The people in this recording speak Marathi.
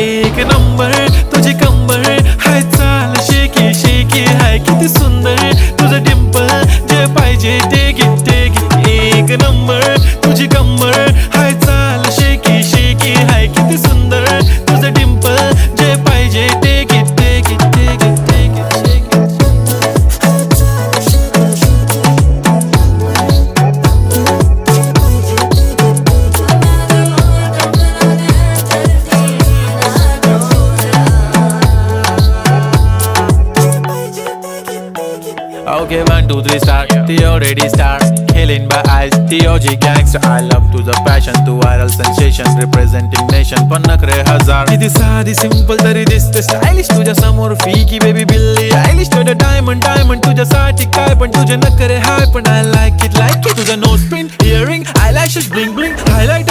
एक नंबर तुझी कंबर हाय चाल शेकी शेकी हाय किती सुंदर तुझं डिंपल जे पाहिजे ते घे एक नंबर तुझी कंबर हाय चाल शेकी शेकी हाय किती सुंदर तुझं डिंपल जे पाहिजे ते घे Okay, 1, 2, 3 start. The already start. Killing by eyes. The OG gangster. I love to the passion, to viral sensation, representing nation. पण नखरे हजार. किती साधी simple तरी दिसते stylish. तुझ्या समोर फीकी baby बिल्ली आयलिश. तुझं diamond तुझ्यासाठी काय पण तुझे नखरे हाय पण I like it. तुझं nose pin, earring, eyelashes, bling bling, highlight.